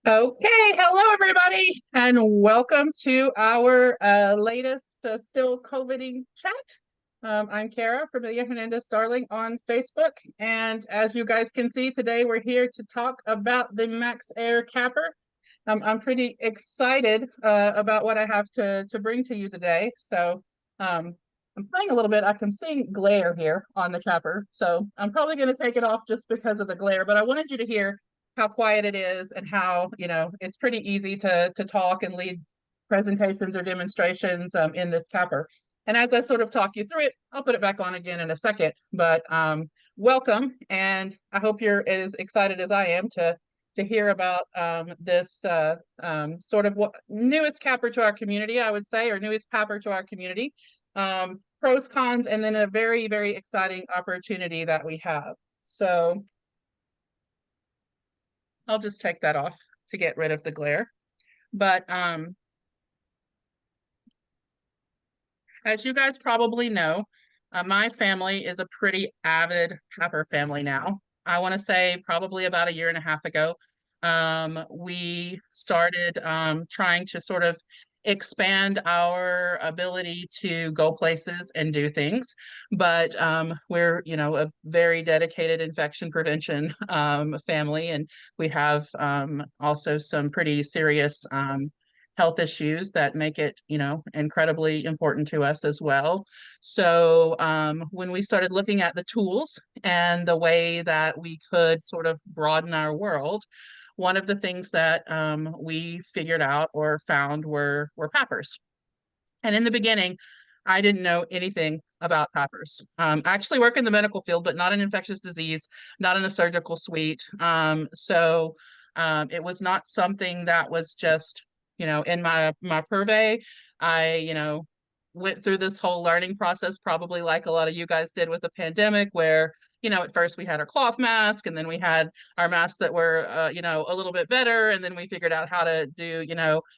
Okay, hello everybody, and welcome to our latest still COVIDing chat. I'm Kara from the Hernandez Darling on Facebook, and as you guys can see today, we're here to talk about the MaxAir CAPR. I'm pretty excited about what I have to bring to you today. So I'm playing a little bit. I'm seeing glare here on the CAPR, so I'm probably going to take it off just because of the glare. But I wanted you to hear how quiet it is and how, it's pretty easy to talk and lead presentations or demonstrations in this CAPR. And as I sort of talk you through it, I'll put it back on again in a second. But welcome, and I hope you're as excited as I am to hear about this sort of what newest CAPR to our community, I would say, or newest PAPR to our community. Pros, cons, and then a very, very exciting opportunity that we have. So I'll just take that off to get rid of the glare. But as you guys probably know, my family is a pretty avid PAPR family now. I want to say probably about a year and a half ago, we started trying to sort of expand our ability to go places and do things. But we're, a very dedicated infection prevention family, and we have also some pretty serious health issues that make it, incredibly important to us as well. So when we started looking at the tools and the way that we could sort of broaden our world, one of the things that we figured out or found were PAPRs. And in the beginning, I didn't know anything about PAPRs. I actually work in the medical field, but not in infectious disease, not in a surgical suite. So it was not something that was just, in my purvey. I, went through this whole learning process, probably like a lot of you guys did with the pandemic, where, at first we had our cloth mask, and then we had our masks that were, a little bit better. And then we figured out how to do,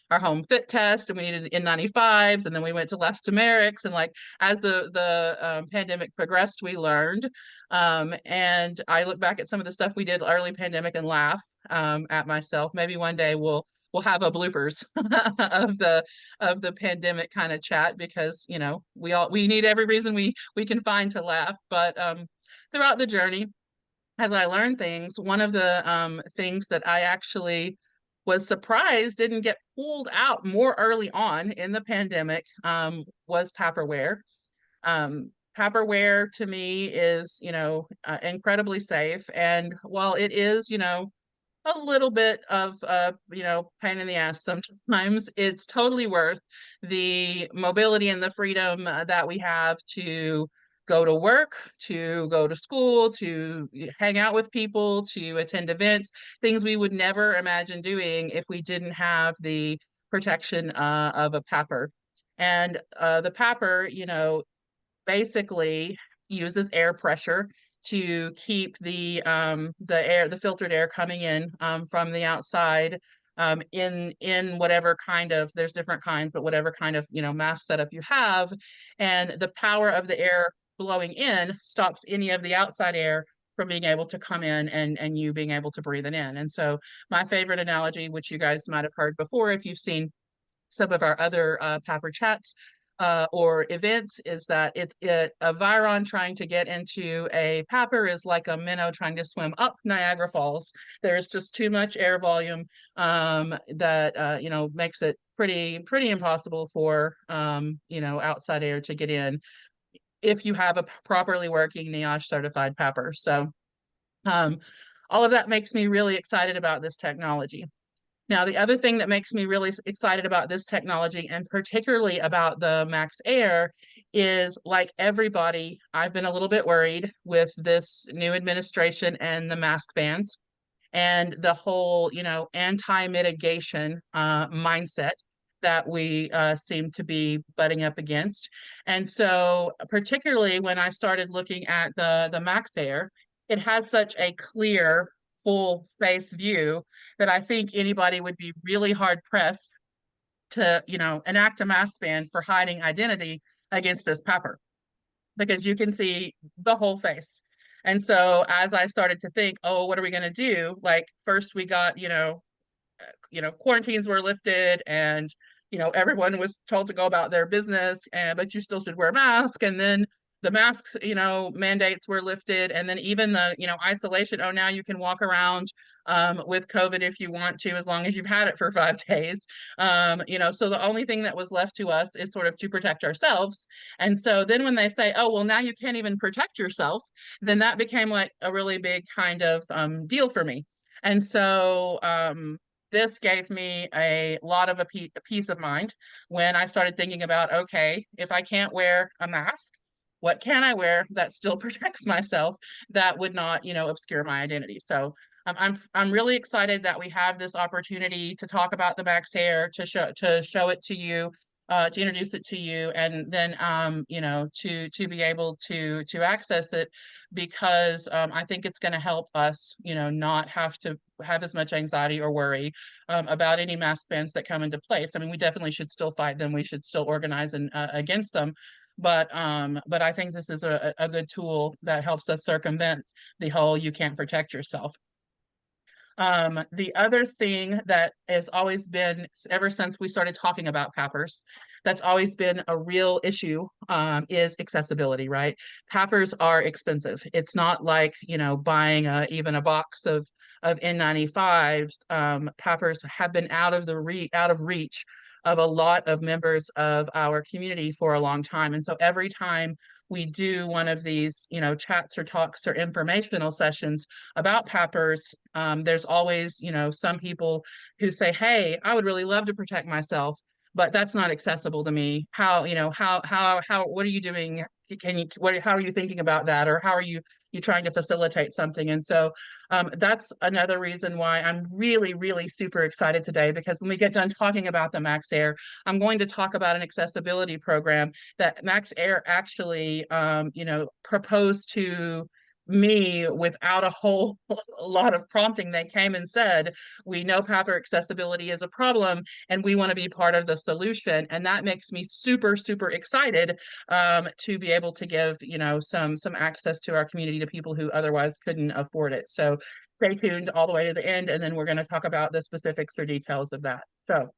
our home fit test, and we needed N95s. And then we went to elastomerics. And like, as the pandemic progressed, we learned. And I look back at some of the stuff we did early pandemic and laugh at myself. Maybe one day we'll have a bloopers of the pandemic kind of chat, because we need every reason we can find to laugh. But throughout the journey, as I learned things, one of the things that I actually was surprised didn't get pulled out more early on in the pandemic was PAPRware. PAPRware to me is, incredibly safe. And while it is, a little bit of pain in the ass sometimes, it's totally worth the mobility and the freedom that we have to go to work, to go to school, to hang out with people, to attend events, things we would never imagine doing if we didn't have the protection of a PAPR. And the PAPR, basically uses air pressure to keep the filtered air coming in from the outside, in whatever kind of, there's different kinds, but whatever kind of mask setup you have. And the power of the air blowing in stops any of the outside air from being able to come in, and you being able to breathe it in. And so my favorite analogy, which you guys might have heard before if you've seen some of our other PAPR chats or events, is that a Viron trying to get into a PAPR is like a minnow trying to swim up Niagara Falls. There's just too much air volume that makes it pretty impossible for outside air to get in if you have a properly working NIOSH certified PAPR. So all of that makes me really excited about this technology. Now, the other thing that makes me really excited about this technology, and particularly about the MaxAir, is like everybody, I've been a little bit worried with this new administration and the mask bans and the whole, anti-mitigation mindset that we seem to be butting up against. And so particularly when I started looking at the MaxAir, it has such a clear full face view that I think anybody would be really hard pressed to, enact a mask ban for hiding identity against this PAPR, because you can see the whole face. And so as I started to think, oh, what are we going to do? Like, first we got, quarantines were lifted and, everyone was told to go about their business, and but you still should wear a mask. And then the masks, mandates were lifted. And then even the, isolation. Oh, now you can walk around with COVID if you want to, as long as you've had it for 5 days. So the only thing that was left to us is sort of to protect ourselves. And so then when they say, oh, well, now you can't even protect yourself, then that became like a really big kind of deal for me. And so this gave me a lot of a peace of mind when I started thinking about, okay, if I can't wear a mask, what can I wear that still protects myself, that would not, obscure my identity? So I'm really excited that we have this opportunity to talk about the MaxAir, to show it to you, to introduce it to you, and then to be able to access it, because I think it's going to help us, not have to have as much anxiety or worry about any mask bans that come into place. I mean, we definitely should still fight them. We should still organize and against them. But I think this is a good tool that helps us circumvent the whole "you can't protect yourself." The other thing that has always been, ever since we started talking about PAPRs, that's always been a real issue, is accessibility, right? PAPRs are expensive. It's not like, buying even a box of N95s. PAPRs have been out of reach of a lot of members of our community for a long time. And so every time we do one of these, chats or talks or informational sessions about PAPRs, there's always, some people who say, hey, I would really love to protect myself, but that's not accessible to me. How, what are you doing? How are you thinking about that? Or how are you trying to facilitate something? And so that's another reason why I'm really, really super excited today, because when we get done talking about the MaxAir, I'm going to talk about an accessibility program that MaxAir actually, proposed to me without a whole lot of prompting. They came and said, we know PAPR accessibility is a problem and we want to be part of the solution. And that makes me super, super excited to be able to give, some access to our community to people who otherwise couldn't afford it. So stay tuned all the way to the end, and then we're going to talk about the specifics or details of that. So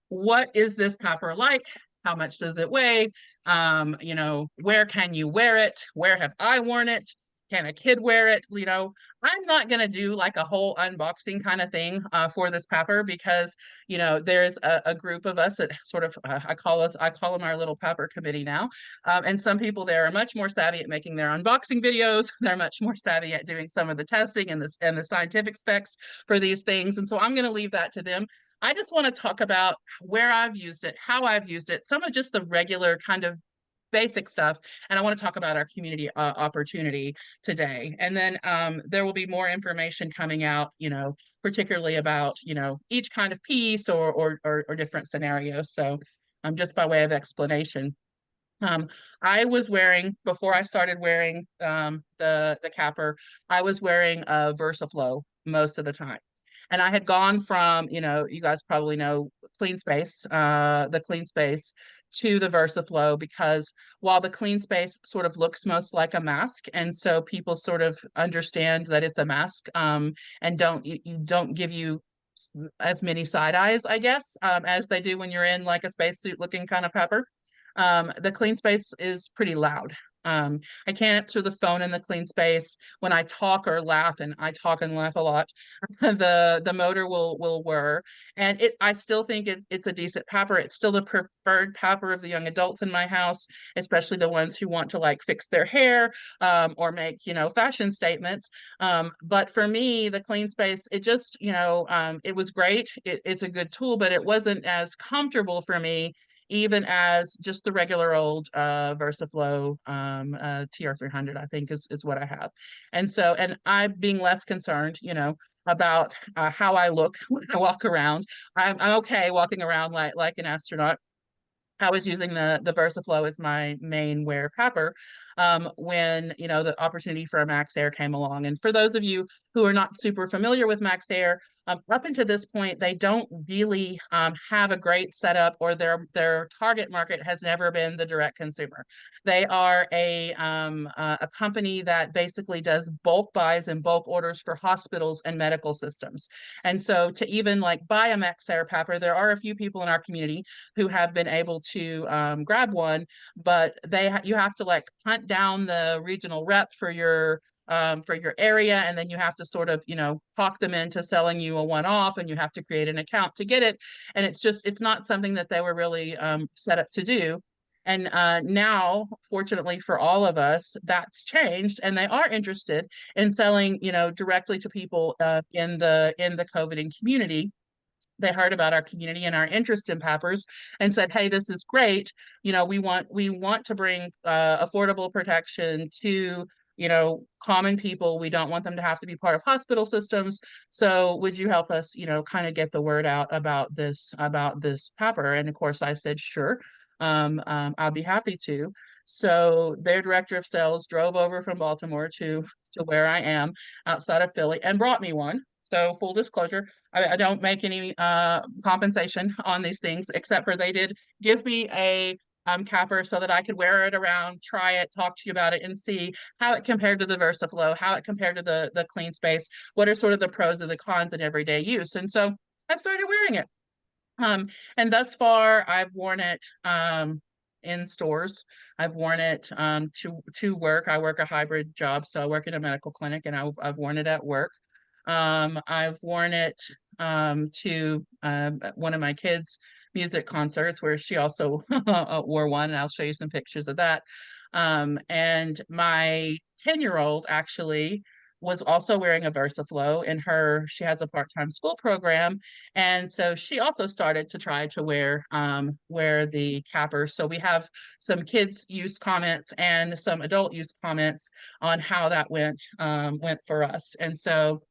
what is this PAPR like? How much does it weigh? Where can you wear it? Where have I worn it? Can a kid wear it? I'm not going to do like a whole unboxing kind of thing for this PAPR, because, there's a group of us that sort of, I call them our little PAPR committee now. And some people there are much more savvy at making their unboxing videos. They're much more savvy at doing some of the testing and the scientific specs for these things. And so I'm going to leave that to them. I just want to talk about where I've used it, how I've used it, some of just the regular kind of basic stuff. And I want to talk about our community opportunity today. And then there will be more information coming out, particularly about, each kind of piece or different scenarios. So just by way of explanation. I was wearing, before I started wearing the CAPR, I was wearing a VersaFlow most of the time. And I had gone from, you guys probably know Clean Space, the Clean Space, to the VersaFlow, because while the Clean Space sort of looks most like a mask, and so people sort of understand that it's a mask, and don't give you as many side eyes, I guess, as they do when you're in like a spacesuit looking kind of PAPR. The Clean Space is pretty loud. I can't answer the phone in the Clean Space. When I talk or laugh, and I talk and laugh a lot, the motor will whir. And I still think it's a decent PAPR. It's still the preferred PAPR of the young adults in my house, especially the ones who want to like fix their hair or make, fashion statements. But for me, the Clean Space, it just, it was great. It's a good tool, but it wasn't as comfortable for me even as just the regular old VersaFlow TR300, I think is what I have. And so, and I being less concerned, about how I look when I walk around. I'm okay walking around like an astronaut. I was using the VersaFlow as my main wear PAPR. when, you know, the opportunity for a MaxAir came along. And for those of you who are not super familiar with MaxAir, up until this point, they don't really have a great setup, or their target market has never been the direct consumer. They are a company that basically does bulk buys and bulk orders for hospitals and medical systems. And so to even like buy a MaxAir PAPR, there are a few people in our community who have been able to grab one, but you have to like hunt down the regional rep for your area, and then you have to sort of, you know, talk them into selling you a one-off, and you have to create an account to get it. And it's not something that they were really set up to do. And now, fortunately for all of us, that's changed, and they are interested in selling, you know, directly to people in the COVID community. They heard about our community and our interest in PAPRs and said, "Hey, this is great. You know, we want to bring affordable protection to, you know, common people. We don't want them to have to be part of hospital systems. So would you help us, you know, kind of get the word out about this PAPR?" And of course, I said, "Sure, I'll be happy to." So their director of sales drove over from Baltimore to where I am outside of Philly and brought me one. So full disclosure, I don't make any compensation on these things, except for they did give me a capper so that I could wear it around, try it, talk to you about it, and see how it compared to the VersaFlow, how it compared to the Clean Space, what are sort of the pros and the cons in everyday use. And so I started wearing it. And thus far, I've worn it in stores. I've worn it to work. I work a hybrid job, so I work in a medical clinic, and I've worn it at work. I've worn it to one of my kids' music concerts, where she also wore one, and I'll show you some pictures of that. And my 10-year-old actually was also wearing a VersaFlow. She has a part-time school program, and so she also started to try to wear the capper. So we have some kids use comments and some adult use comments on how that went for us. And so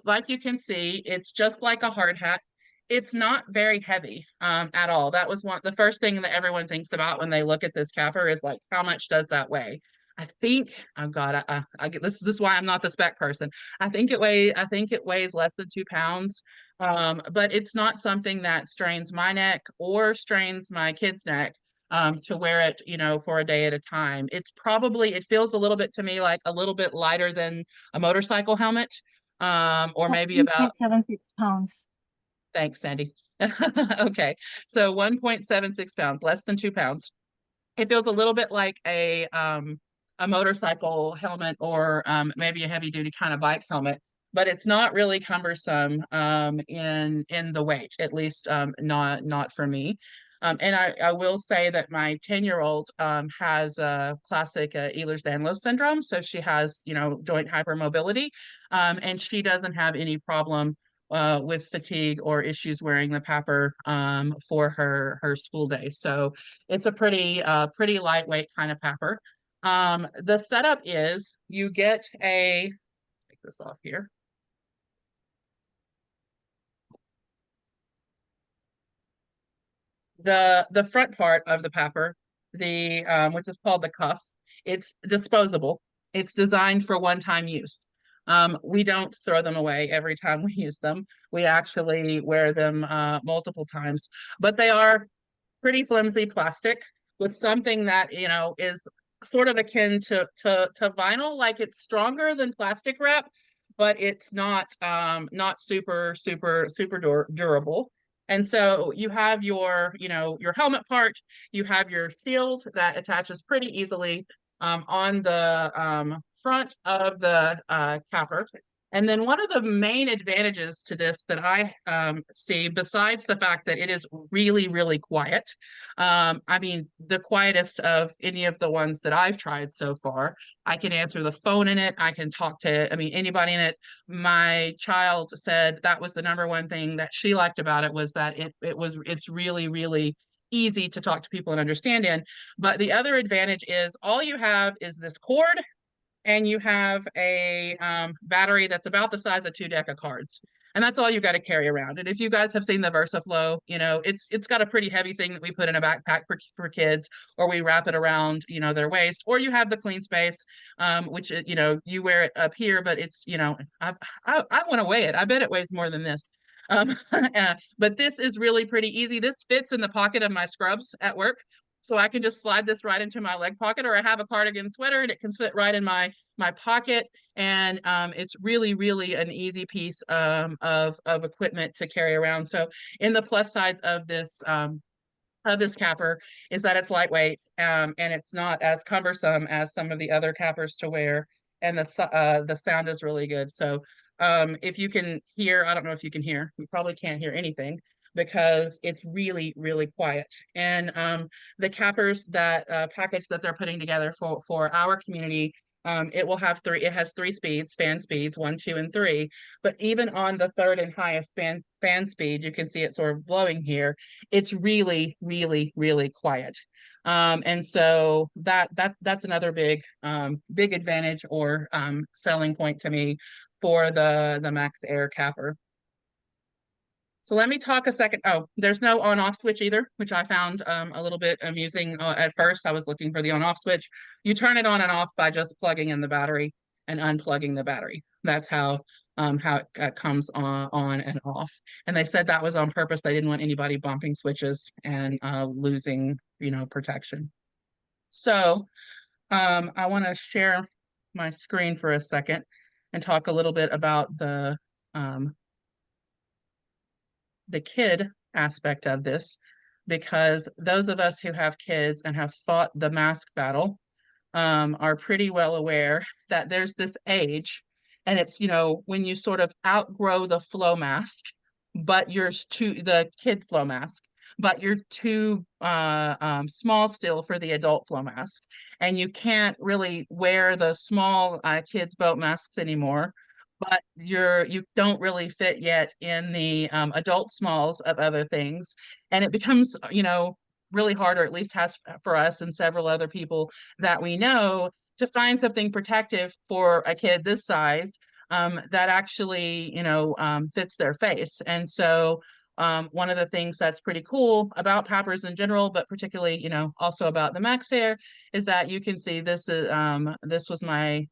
like you can see, it's just like a hard hat. It's not very heavy at all. That was the first thing that everyone thinks about when they look at this capper, is like, how much does that weigh? I think, oh God, this is why I'm not the spec person. I think it weighs less than 2 pounds. But it's not something that strains my neck or strains my kid's neck to wear it, you know, for a day at a time. It feels a little bit to me like a little bit lighter than a motorcycle helmet, or maybe about 1.76 pounds. Thanks, Sandy. Okay, so 1.76 pounds, less than 2 pounds. It feels a little bit like a motorcycle helmet, or maybe a heavy duty kind of bike helmet, but it's not really cumbersome in the weight, at least not for me. And I will say that my 10-year-old has a classic Ehlers-Danlos syndrome. So she has, you know, joint hypermobility, and she doesn't have any problem with fatigue or issues wearing the PAPR for her school day. So it's a pretty lightweight kind of PAPR. The setup is you get take this off here. The front part of the PAPR, which is called the cuff, it's disposable. It's designed for one-time use. We don't throw them away every time we use them. We actually wear them multiple times, but they are pretty flimsy plastic with something that, you know, is sort of akin to vinyl. Like, it's stronger than plastic wrap, but it's not super durable. And so you have your, you know, your helmet part, you have your shield that attaches pretty easily on the front of the capper. And then one of the main advantages to this that I see, besides the fact that it is really, really quiet, I mean, the quietest of any of the ones that I've tried so far. I can answer the phone in it. I can talk to, I mean, anybody in it. My child said that was the number one thing that she liked about it, was that it's really, really easy to talk to people and understand in. But the other advantage is all you have is this cord, and you have a battery that's about the size of 2 deck of cards. And that's all you got to carry around. And if you guys have seen the VersaFlow, you know, it's got a pretty heavy thing that we put in a backpack for kids, or we wrap it around, you know, their waist, or you have the clean space, which, you know, you wear it up here, but it's, you know, I want to weigh it. I bet it weighs more than this. But this is really pretty easy. This fits in the pocket of my scrubs at work. So I can just slide this right into my leg pocket, or I have a cardigan sweater and it can fit right in my pocket. And it's really, really an easy piece of equipment to carry around. So in the plus sides of this capper is that it's lightweight, and it's not as cumbersome as some of the other cappers to wear, and the sound is really good. So if you can hear, I don't know if you can hear, you probably can't hear anything because it's really, really quiet. And the cappers that package that they're putting together for our community, it has three speeds, fan speeds, 1, 2, and 3. But even on the third and highest fan speed, you can see it sort of blowing here. It's really, really, really quiet. And so that's another big advantage or selling point to me for the MaxAir CAPR. So let me talk a second. Oh, there's no on-off switch either, which I found a little bit amusing. At first, I was looking for the on-off switch. You turn it on and off by just plugging in the battery and unplugging the battery. That's how it comes on and off. And they said that was on purpose. They didn't want anybody bumping switches and losing, you know, protection. So I want to share my screen for a second and talk a little bit about the kid aspect of this, because those of us who have kids and have fought the mask battle are pretty well aware that there's this age, and it's, you know, when you sort of outgrow the flow mask, but you're the kid flow mask, but you're too small still for the adult flow mask, and you can't really wear the small kids boat masks anymore, but you don't really fit yet in the adult smalls of other things. And it becomes, you know, really hard, or at least has for us and several other people that we know, to find something protective for a kid this size that actually, you know, fits their face. And so one of the things that's pretty cool about PAPRs in general, but particularly, you know, also about the MaxAir, is that you can see this is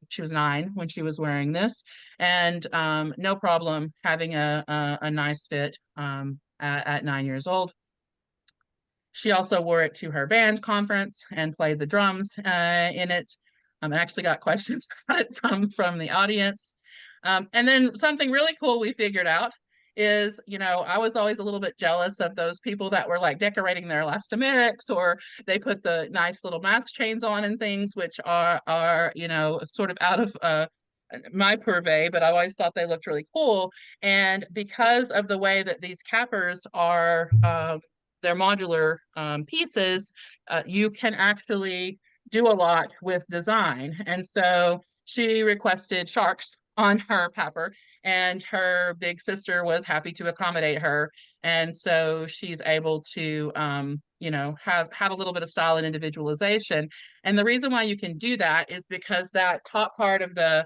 she was 9 when she was wearing this, and no problem having a nice fit at 9 years old. She also wore it to her band conference and played the drums in it. I actually got questions about it from the audience. And then something really cool we figured out is, you know, I was always a little bit jealous of those people that were like decorating their elastomerics, or they put the nice little mask chains on and things, which are you know, sort of out of my purvey, but I always thought they looked really cool. And because of the way that these cappers are, they're modular pieces, you can actually do a lot with design. And so she requested sharks on her PAPR, and her big sister was happy to accommodate her. And so she's able to, you know, have a little bit of style and individualization. And the reason why you can do that is because that top part of the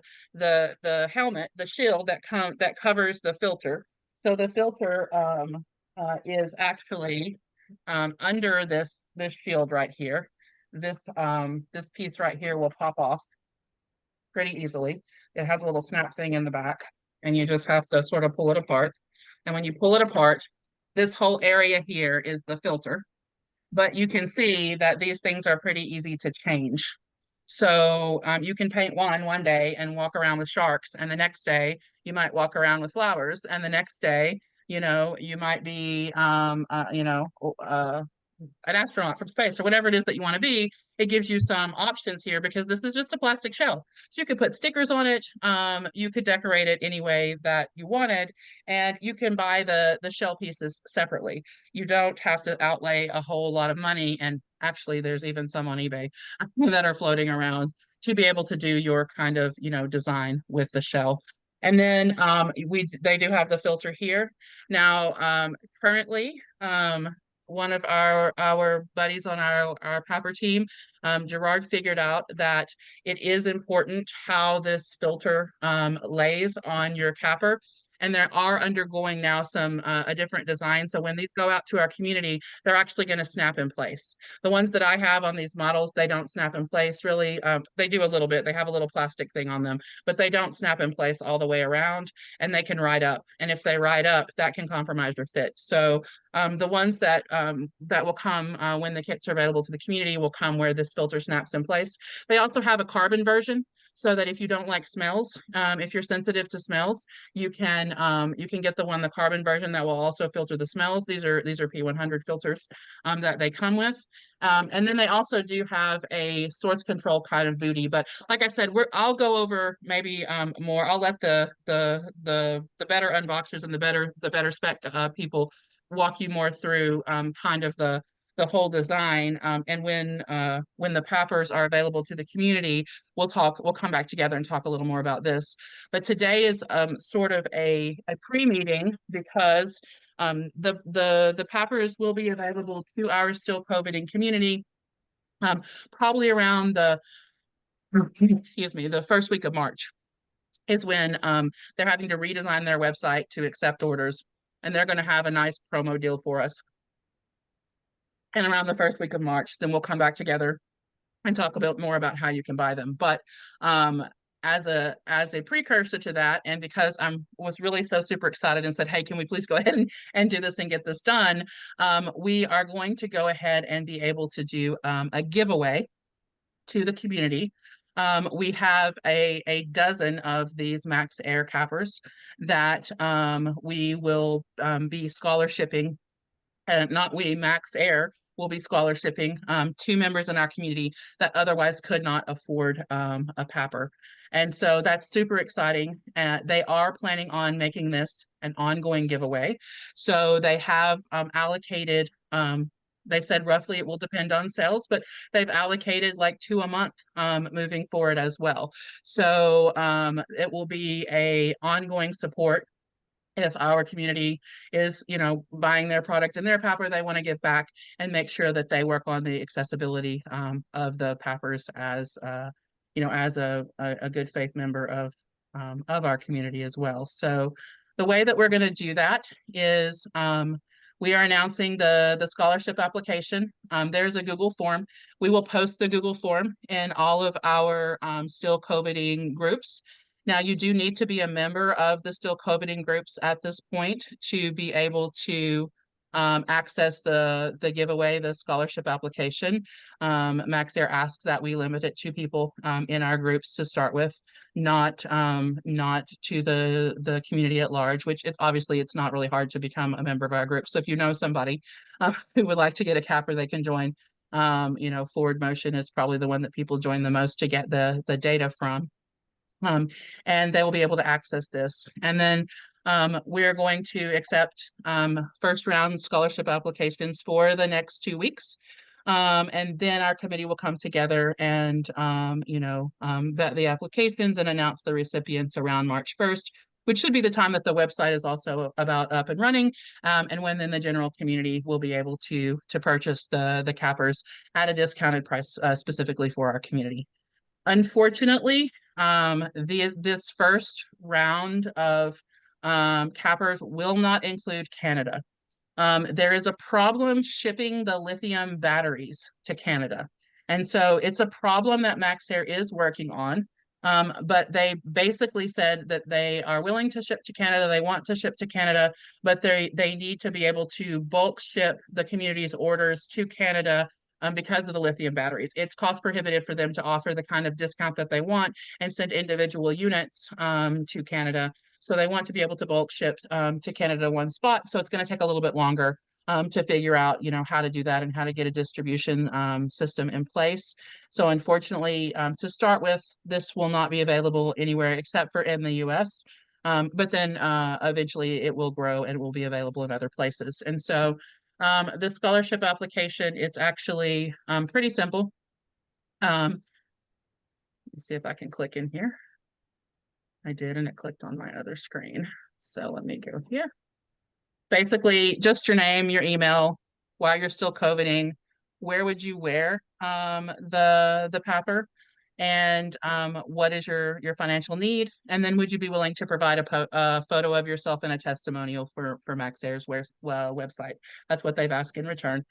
helmet, the shield that covers the filter. So the filter is actually under this shield right here. This piece right here will pop off pretty easily. It has a little snap thing in the back, and you just have to sort of pull it apart. And when you pull it apart, this whole area here is the filter. But you can see that these things are pretty easy to change. So you can paint one day and walk around with sharks, and the next day you might walk around with flowers, and the next day, you know, you might be, you know, an astronaut from space, or whatever it is that you want to be. It gives you some options here because this is just a plastic shell. So you could put stickers on it. You could decorate it any way that you wanted, and you can buy the shell pieces separately. You don't have to outlay a whole lot of money. And actually, there's even some on eBay that are floating around to be able to do your kind of, you know, design with the shell. And then they do have the filter here. Now, currently, one of our buddies on our PAPR team, Gerard, figured out that it is important how this filter lays on your capper. and they are undergoing now some a different design. So when these go out to our community, they're actually going to snap in place. The ones that I have on these models, they don't snap in place really. They do a little bit. They have a little plastic thing on them, but they don't snap in place all the way around, and they can ride up. And if they ride up, that can compromise your fit. So the ones that will come when the kits are available to the community will come where this filter snaps in place. They also have a carbon version, so that if you don't like smells, if you're sensitive to smells, you can get the carbon version that will also filter the smells. These are P100 filters that they come with. And then they also do have a source control kind of booty. But like I said, I'll go over maybe more. I'll let the better unboxers and the better spec people walk you more through kind of the whole design. And when the PAPRs are available to the community, we'll come back together and talk a little more about this. But today is sort of a pre-meeting because the PAPRs will be available to our still COVIDing community probably around the first week of March is when they're having to redesign their website to accept orders, and they're going to have a nice promo deal for us. And around the first week of March, then we'll come back together and talk a bit more about how you can buy them. But as a precursor to that, and because I was really so super excited and said, hey, can we please go ahead and do this and get this done? We are going to go ahead and be able to do a giveaway to the community. We have a dozen of these MaxAir CAPRs that we will be scholarshiping. Not we, MaxAir will be scholarshiping to members in our community that otherwise could not afford a PAPR. And so that's super exciting. They are planning on making this an ongoing giveaway. So they have allocated, they said roughly it will depend on sales, but they've allocated like 2 a month moving forward as well. So it will be a ongoing support. If our community is, buying their product in their PAPR, they want to give back and make sure that they work on the accessibility of the PAPRs as, as a good faith member of our community as well. So the way that we're going to do that is we are announcing the scholarship application. There's a Google form. We will post the Google form in all of our still COVIDing groups. Now, you do need to be a member of the still COVIDing groups at this point to be able to access the giveaway, the scholarship application. MaxAir asked that we limit it to people in our groups to start with, not to the community at large, which it's not really hard to become a member of our group. So if you know somebody who would like to get a CAPR, they can join. Forward Motion is probably the one that people join the most to get the data from. And they will be able to access this. And then we're going to accept first round scholarship applications for the next 2 weeks. And then our committee will come together and, vet the applications and announce the recipients around March 1st, which should be the time that the website is also about up and running. And when then the general community will be able to purchase the CAPRs at a discounted price specifically for our community. Unfortunately, this first round of CAPRs will not include Canada. There is a problem shipping the lithium batteries to Canada. And so it's a problem that MaxAir is working on. But they basically said that they are willing to ship to Canada. They want to ship to Canada, but they need to be able to bulk ship the community's orders to Canada because of the lithium batteries. It's cost prohibitive for them to offer the kind of discount that they want and send individual units to Canada. So they want to be able to bulk ship to Canada one spot. So it's going to take a little bit longer to figure out, how to do that and how to get a distribution system in place. So unfortunately, to start with, this will not be available anywhere except for in the US. But then eventually it will grow and it will be available in other places. And so the scholarship application, it's actually pretty simple. Let me see if I can click in here. I did, and it clicked on my other screen. So let me go here. Basically, just your name, your email, why you're still COVIDing, where would you wear the PAPR, and what is your financial need, and then would you be willing to provide a photo of yourself and a testimonial for MaxAir's website. That's what they've asked in return,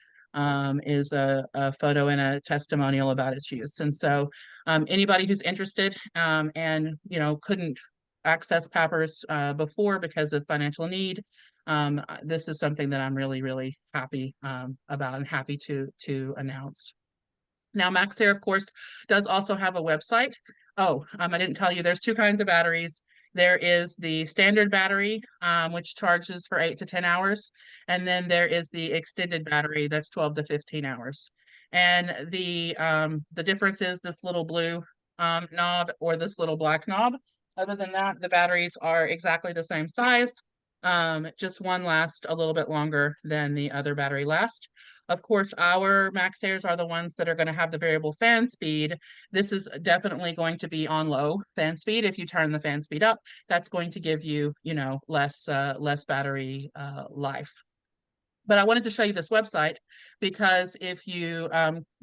is a photo and a testimonial about its use. And so anybody who's interested and couldn't access PAPRs before because of financial need, this is something that I'm really, really happy about and happy to announce. Now, MaxAir, of course, does also have a website. Oh, I didn't tell you, there's two kinds of batteries. There is the standard battery, which charges for 8 to 10 hours. And then there is the extended battery that's 12 to 15 hours. And the difference is this little blue knob or this little black knob. Other than that, the batteries are exactly the same size. Just one lasts a little bit longer than the other battery lasts. Of course, our MaxAirs are the ones that are going to have the variable fan speed. This is definitely going to be on low fan speed. If you turn the fan speed up, that's going to give you, less battery life. But I wanted to show you this website because if you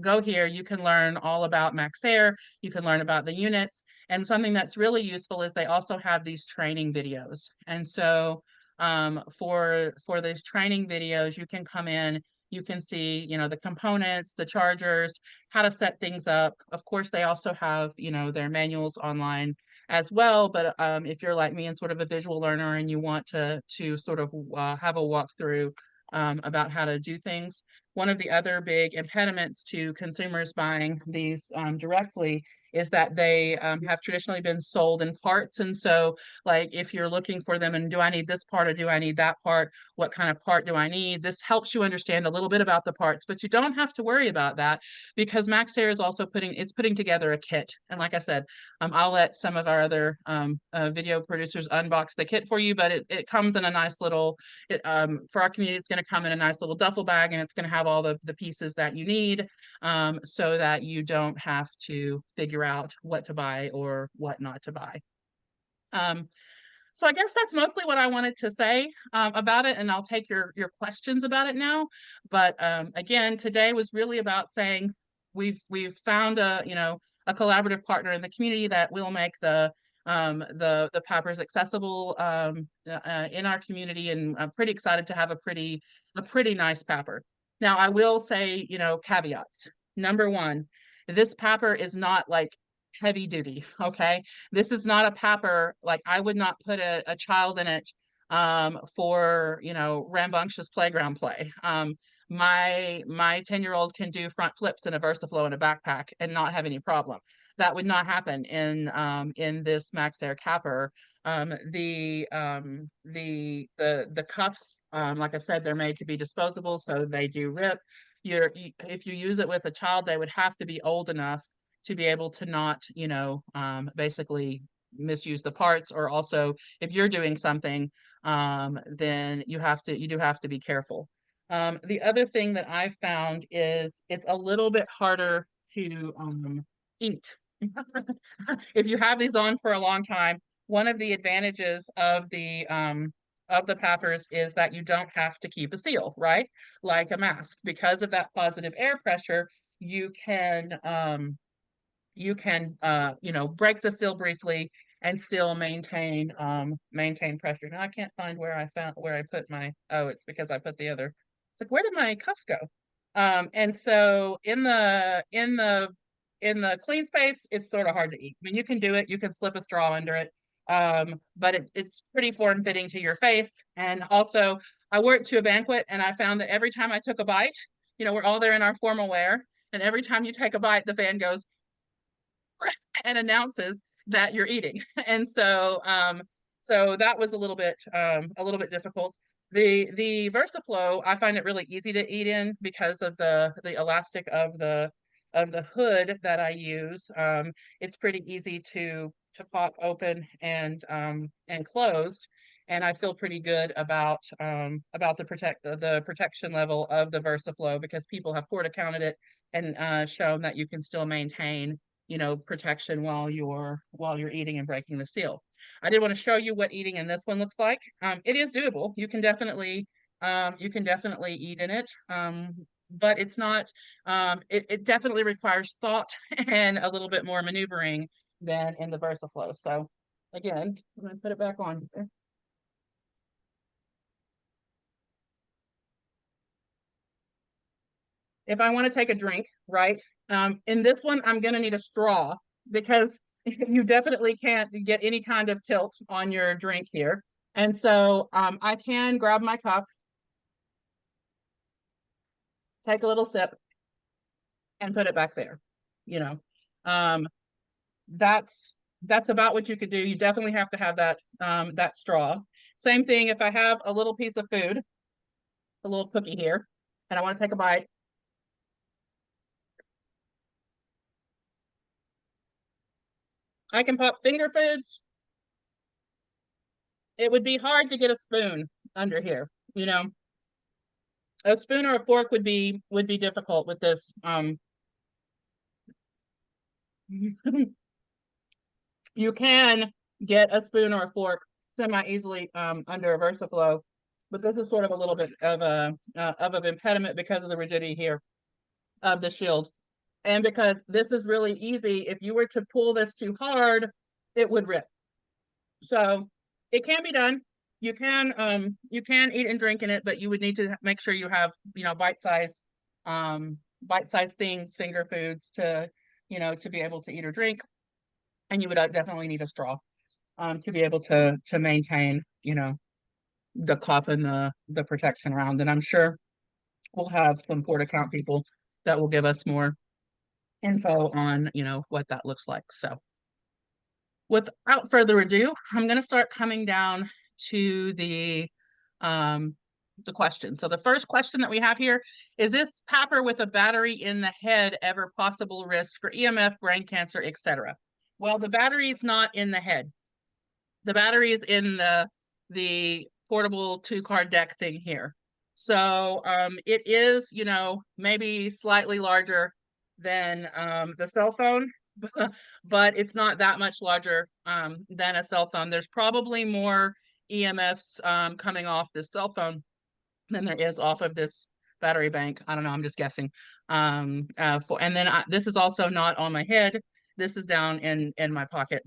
go here, you can learn all about MaxAir. You can learn about the units. And something that's really useful is they also have these training videos. And so for these training videos, you can come in, you can see, the components, the chargers, how to set things up. Of course, they also have, their manuals online as well. But if you're like me and sort of a visual learner and you want to sort of have a walkthrough about how to do things. One of the other big impediments to consumers buying these directly is that they have traditionally been sold in parts. And so, like, if you're looking for them and do I need this part or do I need that part? What kind of part do I need? This helps you understand a little bit about the parts, but you don't have to worry about that because MaxAir is also putting together a kit. And like I said, I'll let some of our other video producers unbox the kit for you, but it comes in a nice little, for our community, it's going to come in a nice little duffel bag and it's going to have all the pieces that you need so that you don't have to figure out what to buy or what not to buy. So I guess that's mostly what I wanted to say about it, and I'll take your questions about it now. But again, today was really about saying we've found a collaborative partner in the community that will make the PAPRs accessible in our community, and I'm pretty excited to have a pretty nice PAPR. Now, I will say, caveats. Number one, this PAPR is not like heavy duty, okay? This is not a PAPR, like I would not put a child in it for, rambunctious playground play. My 10-year-old can do front flips in a VersaFlow in a backpack and not have any problem. That would not happen in this MaxAir CAPR. The cuffs, like I said, they're made to be disposable, so they do rip. If you use it with a child, they would have to be old enough to be able to not, basically misuse the parts, or also if you're doing something, then you do have to be careful. The other thing that I found is it's a little bit harder to eat. If you have these on for a long time, one of the advantages of the PAPRs is that you don't have to keep a seal, right? Like a mask. Because of that positive air pressure, you can break the seal briefly and still maintain pressure. Now I can't find where I put my, oh, it's because I put the other. It's like, where did my cuffs go? And so in the clean space, it's sort of hard to eat. I mean, you can do it, you can slip a straw under it, but it's pretty form fitting to your face. And also, I worked to a banquet and I found that every time I took a bite, we're all there in our formal wear, and every time you take a bite, the fan goes and announces that you're eating. And so so that was a little bit difficult. The VersaFlow, I find it really easy to eat in because of the elastic of the hood that I use. It's pretty easy to pop open and closed, and I feel pretty good about the protection level of the VersaFlow because people have porta counted it and shown that you can still maintain protection while you're eating and breaking the seal. I did want to show you what eating in this one looks like. It is doable. You can definitely eat in it. but it's not, it definitely requires thought and a little bit more maneuvering than in the VersaFlow. So again, I'm going to put it back on here. If I want to take a drink, right? In this one, I'm going to need a straw because you definitely can't get any kind of tilt on your drink here. And so I can grab my cup, take a little sip, and put it back there. You know, um, that's that's about what you could do. You definitely have to have that straw. Same thing if I have a little piece of food, a little cookie here, and I want to take a bite. I can pop finger foods. It would be hard to get a spoon under here, you know. A spoon or a fork would be difficult with this. You can get a spoon or a fork semi easily under a VersaFlow, but this is sort of a little bit of an impediment because of the rigidity here of the shield, and because this is really easy. If you were to pull this too hard, it would rip. So it can be done. You can eat and drink in it, but you would need to make sure you have, bite-sized things, finger foods to, to be able to eat or drink. And you would definitely need a straw to be able to maintain, the cup and the protection around. And I'm sure we'll have some port account people that will give us more info on, what that looks like. So without further ado, I'm going to start coming down to the question. So the first question that we have here is this PAPR with a battery in the head ever possible risk for EMF, brain cancer, etc.? Well, the battery is not in the head. The battery is in the portable 2-card deck thing here. So it is, maybe slightly larger than the cell phone, but it's not that much larger than a cell phone. There's probably more EMFs coming off this cell phone than there is off of this battery bank. I don't know, I'm just guessing. And then this is also not on my head. This is down in my pocket.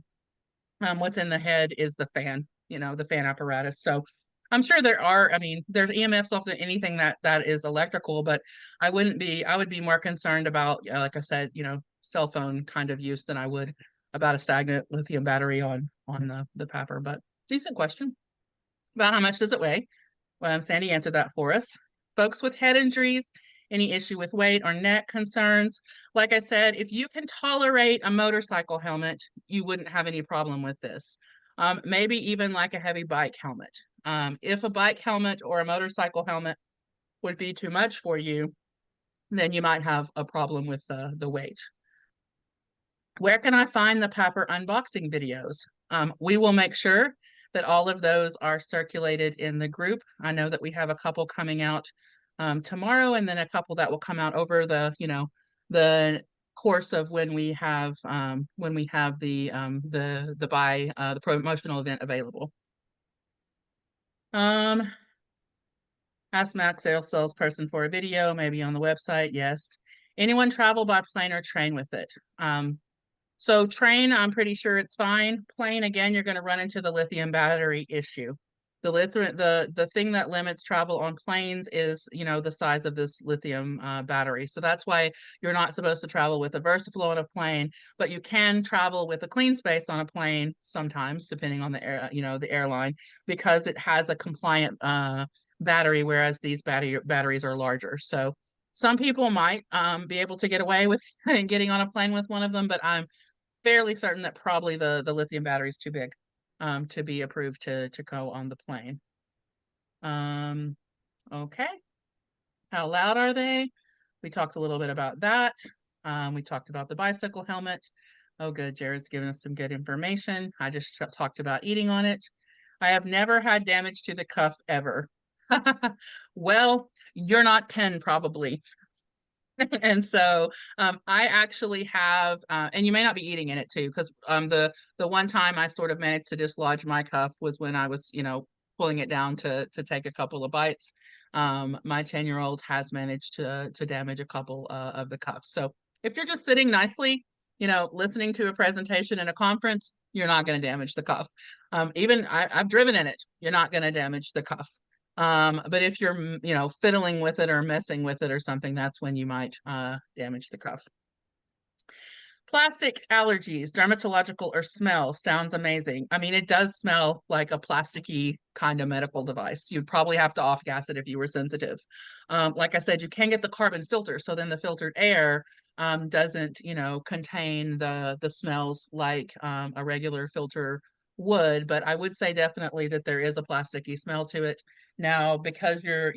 What's in the head is the fan, the fan apparatus. So I'm sure there's EMFs off of anything that is electrical, but I would be more concerned about, like I said, cell phone kind of use than I would about a stagnant lithium battery on the PAPR. But decent question. About how much does it weigh? Sandy answered that for us. Folks with head injuries, any issue with weight or neck concerns. Like I said, if you can tolerate a motorcycle helmet, you wouldn't have any problem with this. Maybe even like a heavy bike helmet. If a bike helmet or a motorcycle helmet would be too much for you, then you might have a problem with the weight. Where can I find the PAPR unboxing videos? We will make sure that all of those are circulated in the group. I know that we have a couple coming out tomorrow, and then a couple that will come out over the course of when we have the promotional event available. Ask MaxAir salesperson for a video, maybe on the website. Yes. Anyone travel by plane or train with it? So train, I'm pretty sure it's fine. Plane, again, you're going to run into the lithium battery issue. The thing that limits travel on planes is, the size of this lithium battery. So that's why you're not supposed to travel with a VersaFlow on a plane, but you can travel with a clean space on a plane sometimes, depending on the airline, because it has a compliant battery, whereas these batteries are larger. So some people might be able to get away with getting on a plane with one of them, but I'm fairly certain that probably the lithium battery is too big to be approved to go on the plane. Okay. How loud are they? We talked a little bit about that. We talked about the bicycle helmet. Oh, good. Jared's giving us some good information. I just talked about eating on it. I have never had damage to the cuff ever. Well, you're not 10 probably. And so I actually have, and you may not be eating in it too, because the one time I sort of managed to dislodge my cuff was when I was, pulling it down to take a couple of bites. My 10-year-old has managed to damage a couple of the cuffs. So if you're just sitting nicely, listening to a presentation in a conference, you're not going to damage the cuff. Even I've driven in it, you're not going to damage the cuff. But if you're, fiddling with it or messing with it or something, that's when you might damage the cuff. Plastic allergies, dermatological or smell sounds amazing. I mean, it does smell like a plasticky kind of medical device. You'd probably have to off gas it if you were sensitive. Like I said, you can get the carbon filter, so then the filtered air doesn't, contain the smells like a regular filter would. But I would say definitely that there is a plasticky smell to it. Now, because you're,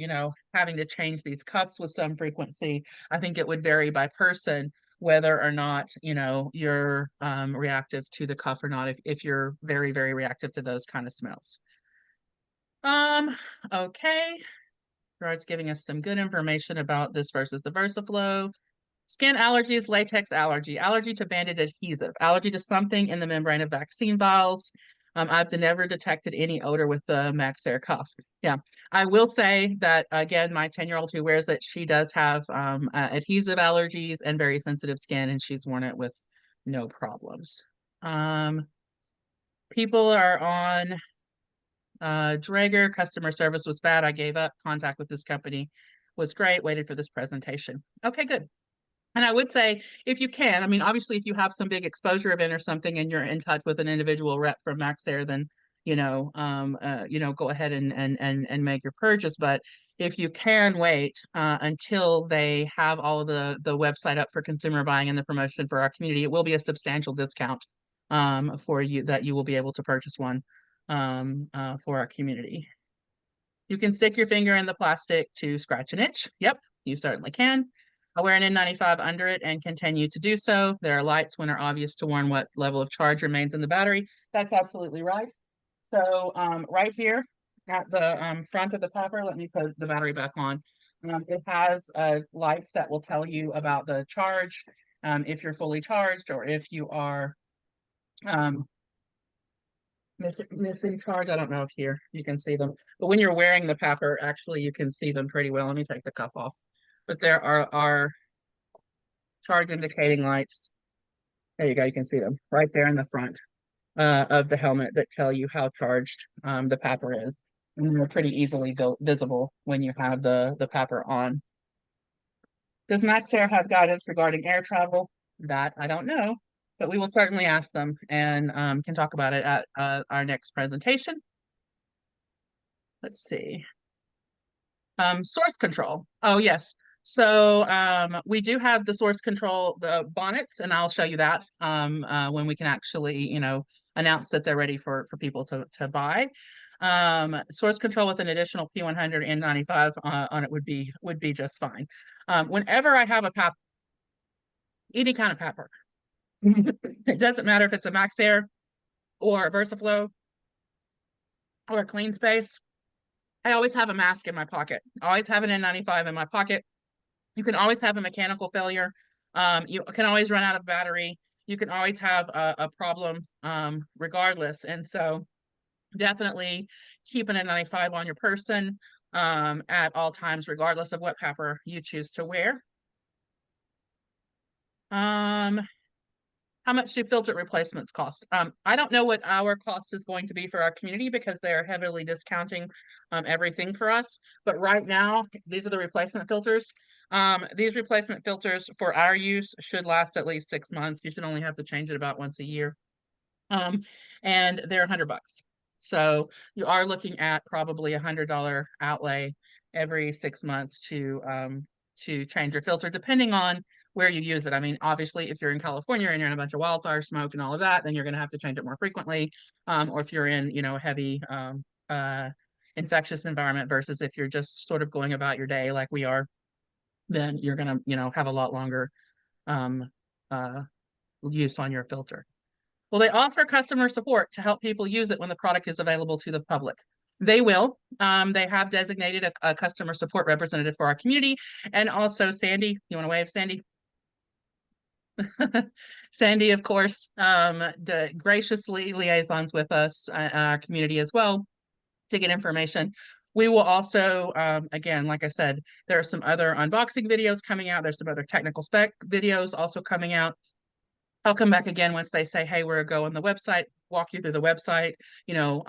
having to change these cuffs with some frequency, I think it would vary by person whether or not, you're reactive to the cuff or not, if you're very, very reactive to those kind of smells. Okay. Gerard's giving us some good information about this versus the VersaFlow. Skin allergies, latex allergy, allergy to banded adhesive, allergy to something in the membrane of vaccine vials. I've never detected any odor with the MaxAir cuff. Yeah, I will say that, again, my 10-year-old who wears it, she does have adhesive allergies and very sensitive skin, and she's worn it with no problems. People are on Draeger. Customer service was bad. I gave up. Contact with this company was great. Waited for this presentation. Okay, good. And I would say, if you can, I mean, obviously, if you have some big exposure event or something and you're in touch with an individual rep from MaxAir, then, go ahead and make your purchase. But if you can wait until they have all of the website up for consumer buying and the promotion for our community, it will be a substantial discount for you that you will be able to purchase one for our community. You can stick your finger in the plastic to scratch an itch. Yep, you certainly can. I wear an N95 under it and continue to do so. There are lights when are obvious to warn what level of charge remains in the battery. That's absolutely right. So right here at the front of the PAPR, let me put the battery back on. It has lights that will tell you about the charge, if you're fully charged or if you are missing charge. I don't know if here you can see them, but when you're wearing the PAPR, actually you can see them pretty well. Let me take the cuff off. But there are charge indicating lights. There you go. You can see them right there in the front of the helmet that tell you how charged the PAPR is. And they're pretty easily visible when you have the PAPR on. Does MaxAir have guidance regarding air travel? That I don't know, but we will certainly ask them and can talk about it at our next presentation. Let's see. Source control. Oh, yes. So we do have the source control, the bonnets, and I'll show you that when we can actually, announce that they're ready for people to buy. Source control with an additional P100 and N95 on it would be just fine. Whenever I have a PAP, any kind of PAPR, it doesn't matter if it's a MaxAir or a VersaFlow or a Clean Space. I always have a mask in my pocket. I always have an N95 in my pocket. You can always have a mechanical failure. You can always run out of battery. You can always have a problem regardless. And so definitely keep an N95 on your person at all times, regardless of what PAPR you choose to wear. How much do filter replacements cost? I don't know what our cost is going to be for our community because they're heavily discounting everything for us. But right now, these are the replacement filters. These replacement filters for our use should last at least 6 months. You should only have to change it about once a year. And they're $100. So you are looking at probably $100 outlay every 6 months to change your filter, depending on where you use it. I mean, obviously, if you're in California and you're in a bunch of wildfire smoke and all of that, then you're going to have to change it more frequently. Or if you're in, a heavy infectious environment versus if you're just sort of going about your day like we are, then you're going to, have a lot longer use on your filter. Will they offer customer support to help people use it when the product is available to the public? They will. They have designated a customer support representative for our community. And also, Sandy, you want to wave, Sandy? Sandy, of course, graciously liaisons with us, our community as well. to get information. We will also, again, like I said, there are some other unboxing videos coming out. There's some other technical spec videos also coming out. I'll come back again once they say, hey, we're going the website, walk you through the website. You know,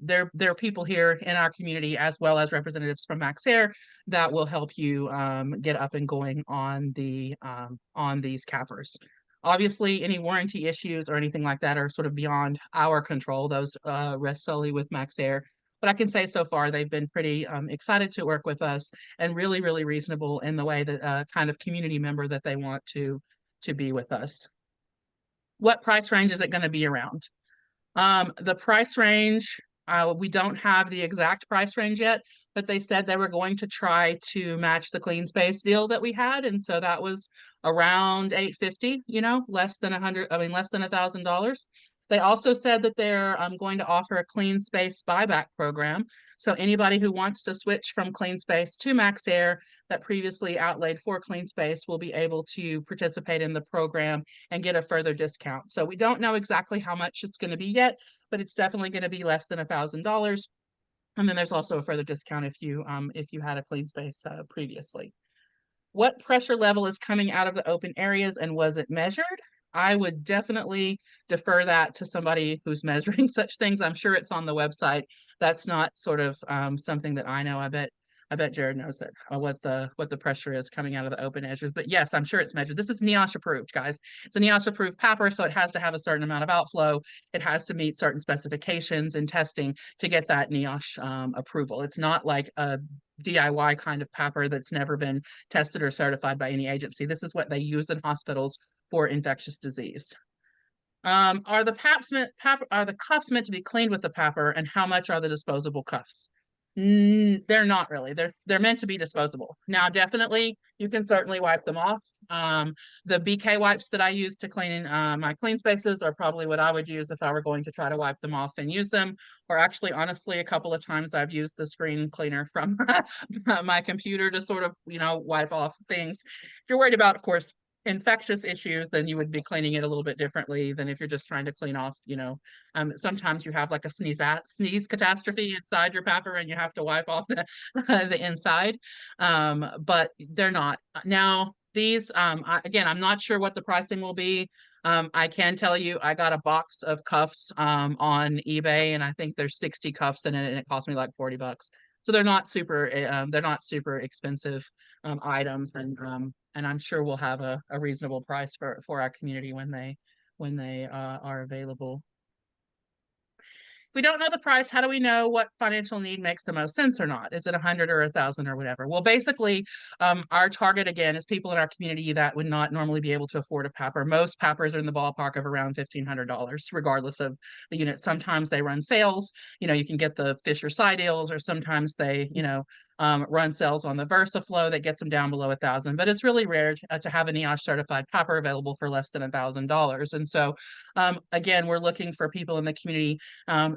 there are people here in our community as well as representatives from MaxAir that will help you get up and going on these CAPRs. Obviously, any warranty issues or anything like that are sort of beyond our control. Those rest solely with MaxAir. But I can say so far they've been pretty excited to work with us and really, really reasonable in the way that kind of community member that they want to be with us. What price range is it going to be around? The price range, we don't have the exact price range yet, but they said they were going to try to match the Clean Space deal that we had. And so that was around $850, you know, less than $1,000. They also said that they're going to offer a Clean Space buyback program. So anybody who wants to switch from Clean Space to MaxAir that previously outlaid for Clean Space will be able to participate in the program and get a further discount. So we don't know exactly how much it's going to be yet, but it's definitely going to be less than $1,000. And then there's also a further discount if you had a Clean Space previously. What pressure level is coming out of the open areas and was it measured? I would definitely defer that to somebody who's measuring such things. I'm sure it's on the website. That's not sort of something that I know. I bet Jared knows it, what the pressure is coming out of the open edges. But yes, I'm sure it's measured. This is NIOSH approved, guys. It's a NIOSH approved PAPR, so it has to have a certain amount of outflow. It has to meet certain specifications and testing to get that NIOSH approval. It's not like a DIY kind of PAPR that's never been tested or certified by any agency. This is what they use in hospitals for infectious disease. Are the cuffs meant to be cleaned with the PAPR, and how much are the disposable cuffs? They're not really. They're meant to be disposable. Now, definitely, you can certainly wipe them off. The BK wipes that I use to clean my clean spaces are probably what I would use if I were going to try to wipe them off and use them. Or actually, honestly, a couple of times I've used the screen cleaner from my computer to sort of, you know, wipe off things. If you're worried about, of course, infectious issues, then you would be cleaning it a little bit differently than if you're just trying to clean off, you know, sometimes you have like a sneeze catastrophe inside your PAPR and you have to wipe off the inside. But they're not. Now, these, again, I'm not sure what the pricing will be. I can tell you, I got a box of cuffs on eBay, and I think there's 60 cuffs in it, and it cost me like $40. So they're not super expensive items, and I'm sure we'll have a reasonable price for our community when they are available. If we don't know the price, how do we know what financial need makes the most sense or not? Is it 100 or 1,000 or whatever? Well, basically, our target, again, is people in our community that would not normally be able to afford a PAPR. Most PAPRs are in the ballpark of around $1,500, regardless of the unit. Sometimes they run sales. You know, you can get the Fisher side deals, or sometimes they, you know, run sales on the VersaFlow that gets them down below 1,000. But it's really rare to have a NIOSH certified PAPR available for less than $1,000. And so, again, we're looking for people in the community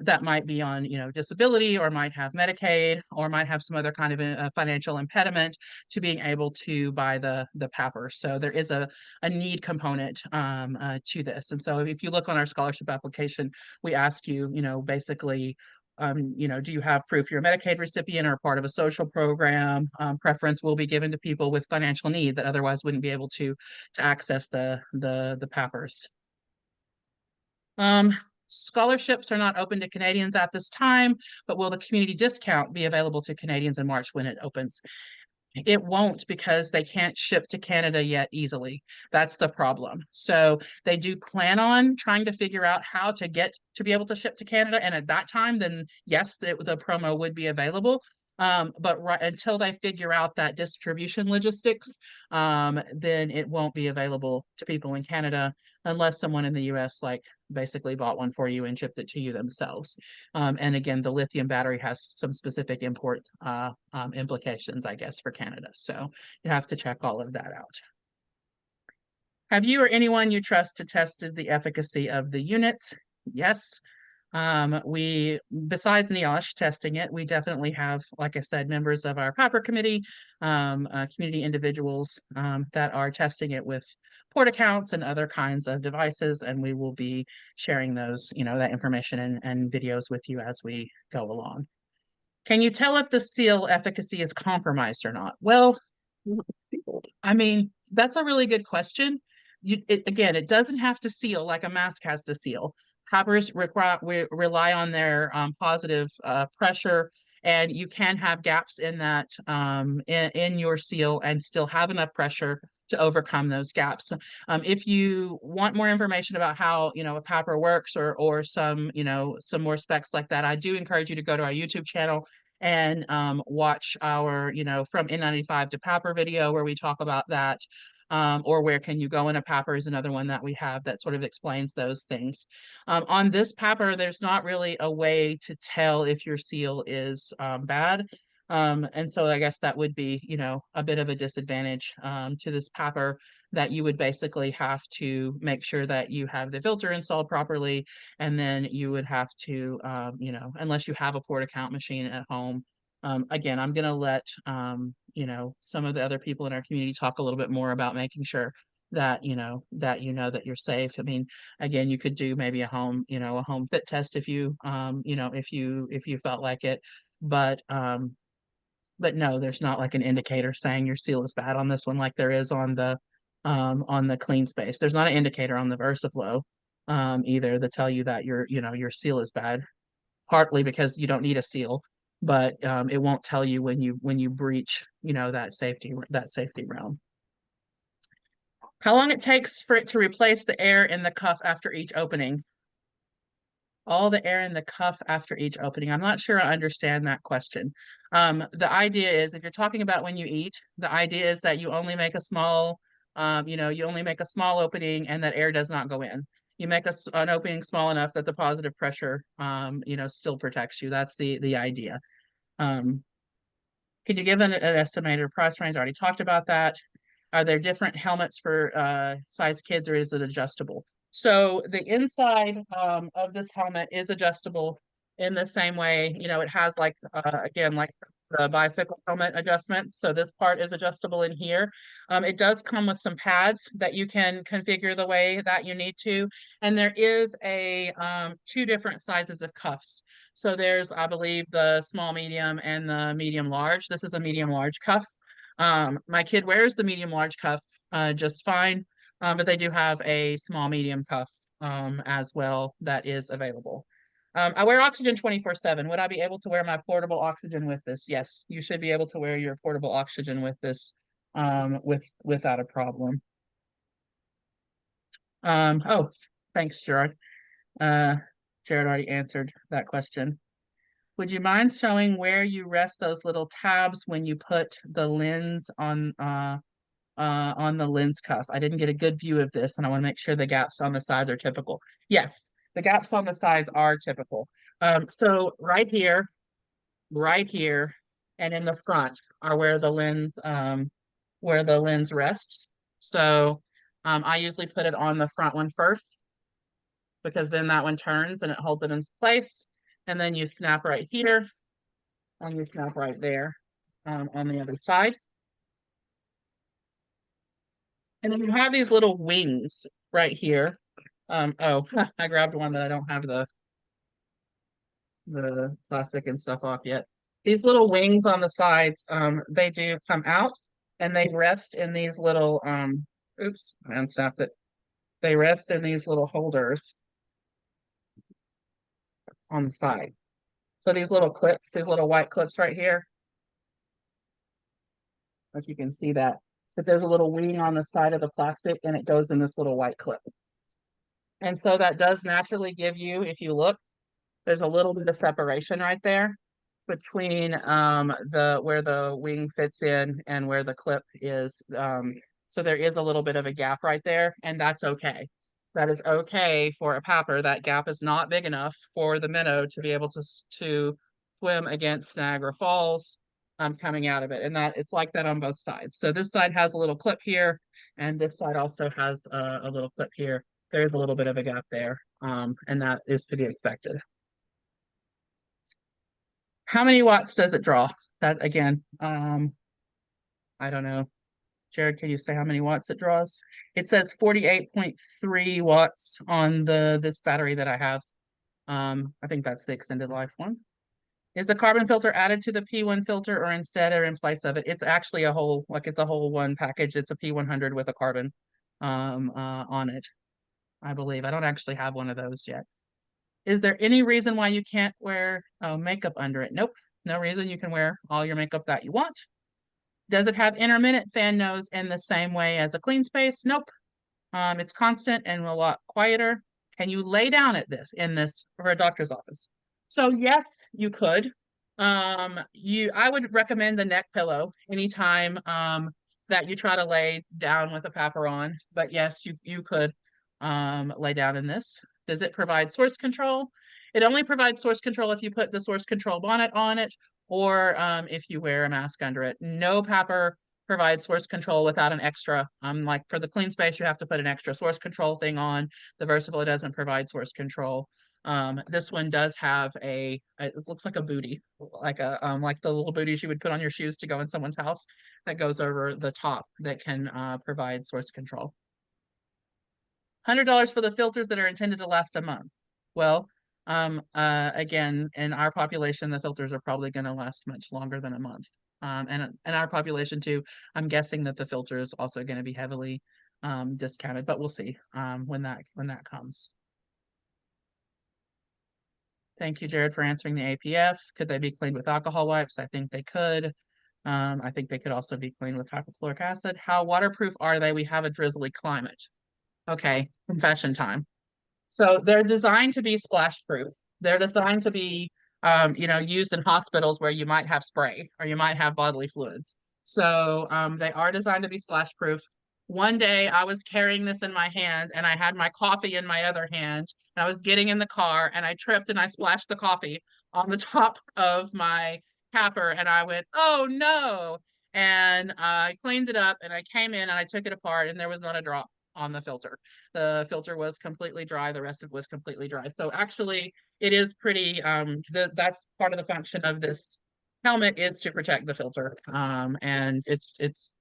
that might be on, you know, disability, or might have Medicaid, or might have some other kind of a financial impediment to being able to buy the PAPR. So there is a need component to this. And so if you look on our scholarship application, we ask you, you know, basically, you know, do you have proof you're a Medicaid recipient or part of a social program? Preference will be given to people with financial need that otherwise wouldn't be able to access the PAPRs. Scholarships are not open to Canadians at this time, but will the community discount be available to Canadians in March when it opens? It won't, because they can't ship to Canada yet easily. That's the problem. So they do plan on trying to figure out how to get to be able to ship to Canada. And at that time, then yes, the promo would be available. But right until they figure out that distribution logistics, then it won't be available to people in Canada unless someone in the US like basically bought one for you and shipped it to you themselves. And again, the lithium battery has some specific import implications, I guess, for Canada. So you have to check all of that out. Have you or anyone you trust tested the efficacy of the units? Yes. We, besides NIOSH testing it, we definitely have, like I said, members of our PAPR committee, community individuals that are testing it with port accounts and other kinds of devices, and we will be sharing those, that information and videos with you as we go along. Can you tell if the seal efficacy is compromised or not? Well, I mean, that's a really good question. Again, it doesn't have to seal like a mask has to seal. Poppers rely on their positive pressure, and you can have gaps in that in your seal and still have enough pressure to overcome those gaps. If you want more information about how a PAPR works or some more specs like that, I do encourage you to go to our YouTube channel and watch our, from N95 to PAPR video where we talk about that. Or where can you go in a PAPR is another one that we have that sort of explains those things. On this PAPR, there's not really a way to tell if your seal is bad. And so I guess that would be, a bit of a disadvantage to this PAPR, that you would basically have to make sure that you have the filter installed properly. And then you would have to, unless you have a port account machine at home. Again, I'm going to let, some of the other people in our community talk a little bit more about making sure that, that you're safe. I mean, again, you could do maybe a home fit test if you, if you felt like it, but, but no, there's not like an indicator saying your seal is bad on this one, like there is on the clean space. There's not an indicator on the VersaFlow, either, that tell you that your seal is bad, partly because you don't need a seal, but it won't tell you when you breach, that safety realm. How long it takes for it to replace the air in the cuff after each opening? All the air in the cuff after each opening. I'm not sure I understand that question. The idea is, if you're talking about when you eat, the idea is that you only make a small, you only make a small opening and that air does not go in. You make an opening small enough that the positive pressure, still protects you. That's the idea. Um, can you give an estimated price range? I already talked about that. Are there different helmets for size kids, or is it adjustable? So the inside of this helmet is adjustable in the same way. It has like, again, like the bicycle helmet adjustments. So this part is adjustable in here. It does come with some pads that you can configure the way that you need to. And there is two different sizes of cuffs. So there's, I believe, the small, medium, and the medium large. This is a medium large cuff. My kid wears the medium large cuff just fine, but they do have a small medium cuff as well that is available. I wear oxygen 24/7. Would I be able to wear my portable oxygen with this? Yes, you should be able to wear your portable oxygen with this without a problem. Oh, thanks, Gerard. Jared already answered that question. Would you mind showing where you rest those little tabs when you put the lens on the lens cuff? I didn't get a good view of this, and I want to make sure the gaps on the sides are typical. Yes, the gaps on the sides are typical. So right here, and in the front are where the lens rests. So I usually put it on the front one first, because then that one turns and it holds it in place. And then you snap right here, and you snap right there on the other side. And then you have these little wings right here. Oh, I grabbed one that I don't have the plastic and stuff off yet. These little wings on the sides, they do come out, and they rest in these little, oops, I unsnapped it. They rest in these little holders on the side. So these little clips, these little white clips right here, if you can see that. But there's a little wing on the side of the plastic, and it goes in this little white clip. And so that does naturally give you, if you look, there's a little bit of separation right there between where the wing fits in and where the clip is. So there is a little bit of a gap right there, and that's okay. That is okay for a PAPR. That gap is not big enough for the minnow to be able to swim against Niagara Falls coming out of it. And that it's like that on both sides. So this side has a little clip here, and this side also has a little clip here. There's a little bit of a gap there, and that is to be expected. How many watts does it draw? That again, I don't know. Jared, can you say how many watts it draws? It says 48.3 watts on this battery that I have. I think that's the extended life one. Is the carbon filter added to the P1 filter or instead or in place of it? It's actually a whole, like it's a whole one package. It's a P100 with a carbon on it, I believe. I don't actually have one of those yet. Is there any reason why you can't wear makeup under it? Nope. No reason. You can wear all your makeup that you want. Does it have intermittent fan nose in the same way as a clean space? Nope. It's constant and a lot quieter. Can you lay down at this in this for a doctor's office? So yes, you could. I would recommend the neck pillow anytime that you try to lay down with a PAPR on. But yes, you could lay down in this. Does it provide source control? It only provides source control if you put the source control bonnet on it or if you wear a mask under it. No PAPR provides source control without an extra. Like for the clean space, you have to put an extra source control thing on. The Versatile doesn't provide source control. This one does have it looks like a booty, like the little booties you would put on your shoes to go in someone's house that goes over the top that can provide source control. $100 for the filters that are intended to last a month. Well, again, in our population, the filters are probably going to last much longer than a month. And in our population too, I'm guessing that the filter is also going to be heavily discounted, but we'll see when that comes. Thank you, Jared, for answering the APF. Could they be cleaned with alcohol wipes? I think they could. I think they could also be cleaned with hypochloric acid. How waterproof are they? We have a drizzly climate. Okay, confession time. So they're designed to be splash proof. They're designed to be, used in hospitals where you might have spray or you might have bodily fluids. So they are designed to be splash proof. One day I was carrying this in my hand and I had my coffee in my other hand. And I was getting in the car and I tripped and I splashed the coffee on the top of my capper and I went, oh no. And I cleaned it up and I came in and I took it apart and there was not a drop on the filter. The filter was completely dry. The rest of it was completely dry. So actually it is pretty, that's part of the function of this helmet is to protect the filter. And it's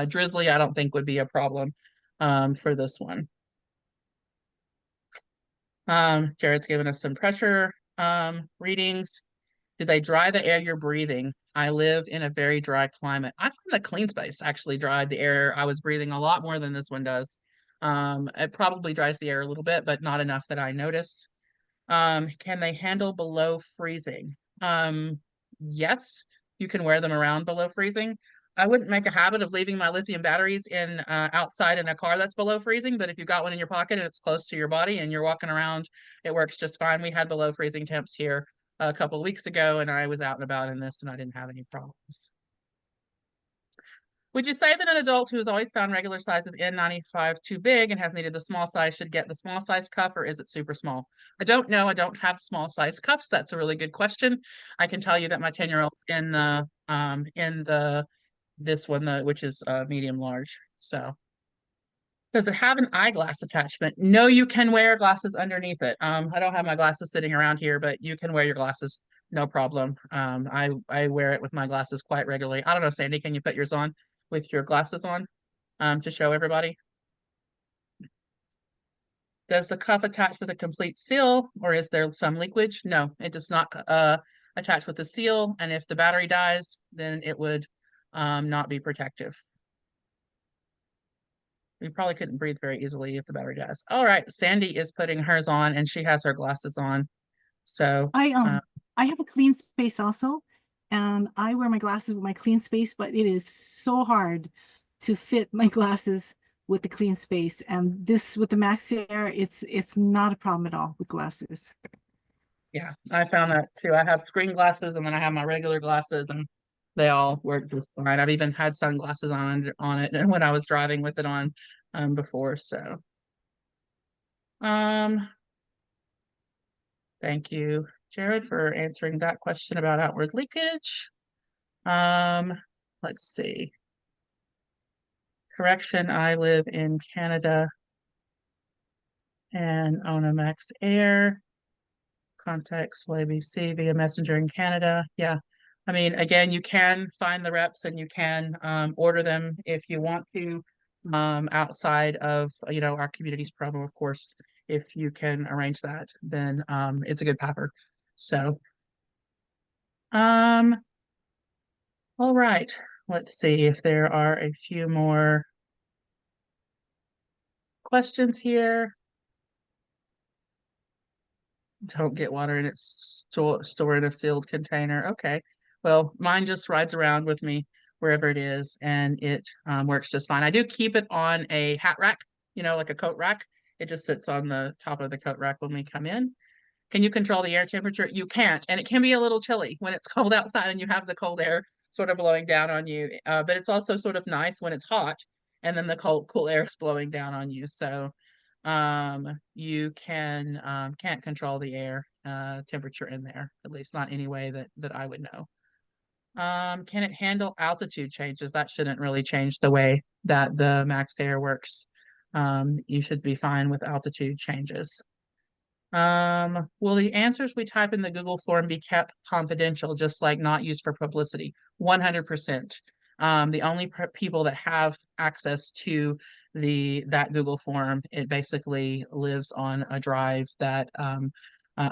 drizzly, I don't think would be a problem for this one. Jared's given us some pressure readings. Do they dry the air you're breathing? I live in a very dry climate. I found the clean space actually dried the air I was breathing a lot more than this one does. It probably dries the air a little bit, but not enough that I noticed. Can they handle below freezing? Yes, you can wear them around below freezing. I wouldn't make a habit of leaving my lithium batteries in outside in a car that's below freezing, but if you got one in your pocket and it's close to your body and you're walking around, it works just fine. We had below freezing temps here a couple of weeks ago, and I was out and about in this, and I didn't have any problems. Would you say that an adult who has always found regular sizes N95 too big and has needed the small size should get the small size cuff, or is it super small? I don't know. I don't have small size cuffs. That's a really good question. I can tell you that my 10-year-old's in this one, which is medium large. So does it have an eyeglass attachment? No, you can wear glasses underneath it. I don't have my glasses sitting around here, but you can wear your glasses, no problem. I wear it with my glasses quite regularly. I don't know, Sandy, can you put yours on with your glasses on to show everybody? Does the cuff attach with a complete seal, or is there some leakage? No, it does not attach with the seal, and if the battery dies, then it would not be protective. We probably couldn't breathe very easily if the battery dies. All right, Sandy is putting hers on and she has her glasses on. So I have a clean space also, and I wear my glasses with my clean space, but it is so hard to fit my glasses with the clean space. And this with the MaxAir, it's not a problem at all with glasses. yeah, I found that too. I have screen glasses and then I have my regular glasses and they all work just fine. I've even had sunglasses on it when I was driving with it on before. So thank you, Jared, for answering that question about outward leakage. Let's see. Correction, I live in Canada and own a MaxAir. contact ABC via messenger in Canada. Yeah. I mean, again, you can find the reps and you can order them if you want to outside of, our community's promo, of course. If you can arrange that, then it's a good PAPR. So, all right. Let's see if there are a few more questions here. Don't get water in its store in a sealed container. Okay. Well, mine just rides around with me wherever it is, and it works just fine. I do keep it on a hat rack, like a coat rack. It just sits on the top of the coat rack when we come in. Can you control the air temperature? You can't, and it can be a little chilly when it's cold outside and you have the cold air sort of blowing down on you. But it's also sort of nice when it's hot and then the cool air is blowing down on you. So you can't control the air temperature in there, at least not any way that I would know. Can it handle altitude changes? That shouldn't really change the way that the MaxAir works. You should be fine with altitude changes. Will the answers we type in the Google form be kept confidential, just like not used for publicity? 100%. The only people that have access to that Google form, it basically lives on a drive that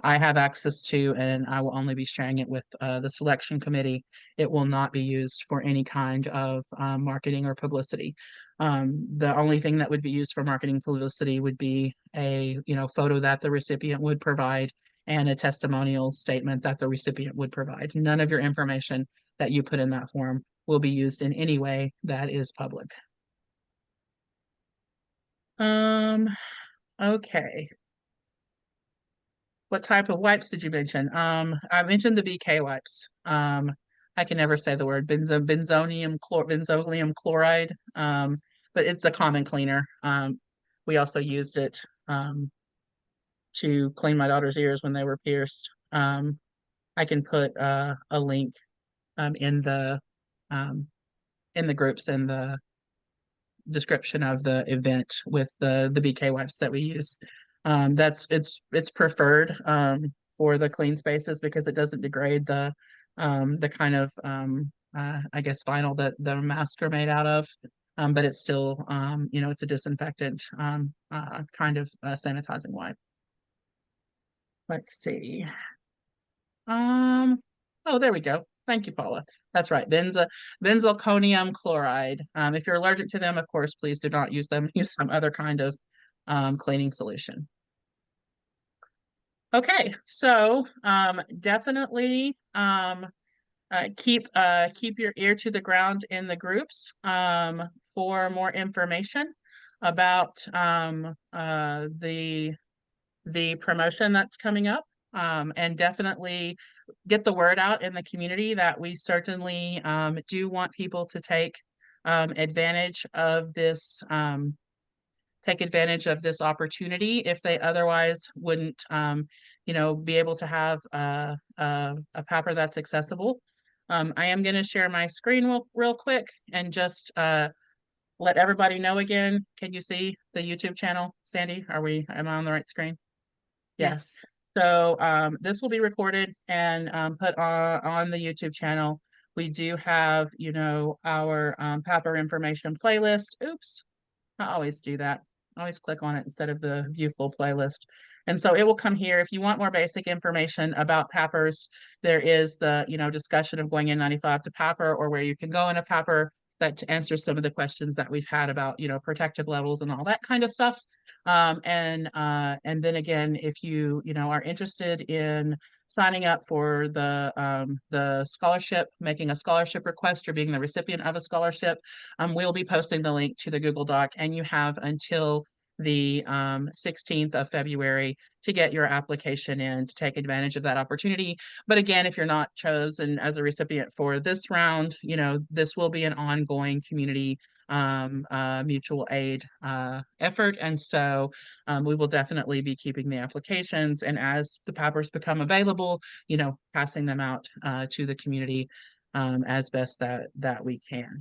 I have access to, and I will only be sharing it with the selection committee. It will not be used for any kind of marketing or publicity. The only thing that would be used for marketing publicity would be a photo that the recipient would provide and a testimonial statement that the recipient would provide. None of your information that you put in that form will be used in any way that is public. Okay. What type of wipes did you mention? I mentioned the BK wipes. I can never say the word benzonium chloride. But it's a common cleaner. We also used it to clean my daughter's ears when they were pierced. I can put a link in the groups in the description of the event with the BK wipes that we use. It's preferred for the clean spaces because it doesn't degrade the kind of I guess vinyl that the masks are made out of. But it's still it's a disinfectant kind of sanitizing wipe. Let's see. Oh, there we go. Thank you, Paula. That's right. Benzalkonium chloride. If you're allergic to them, of course, please do not use them. Use some other kind of cleaning solution. Okay, so definitely keep your ear to the ground in the groups for more information about the promotion that's coming up. And definitely get the word out in the community that we certainly do want people to take advantage of this opportunity if they otherwise wouldn't be able to have a PAPR that's accessible. I am going to share my screen real quick and just let everybody know again. Can you see the YouTube channel, Sandy? Am I on the right screen? Yes. So this will be recorded and put on the YouTube channel. We do have, our PAPR information playlist. Oops, I always do that. I always click on it instead of the view full playlist. And so it will come here. If you want more basic information about PAPRs, there is the, discussion of going N95 to PAPR or where you can go in a PAPR that answers some of the questions that we've had about, protective levels and all that kind of stuff. And then again, if you are interested in signing up for the scholarship, making a scholarship request or being the recipient of a scholarship, we'll be posting the link to the Google Doc, and you have until the 16th of February to get your application in to take advantage of that opportunity. But again, if you're not chosen as a recipient for this round, this will be an ongoing community mutual aid effort. And so we will definitely be keeping the applications, and as the PAPRs become available, passing them out to the community as best that we can.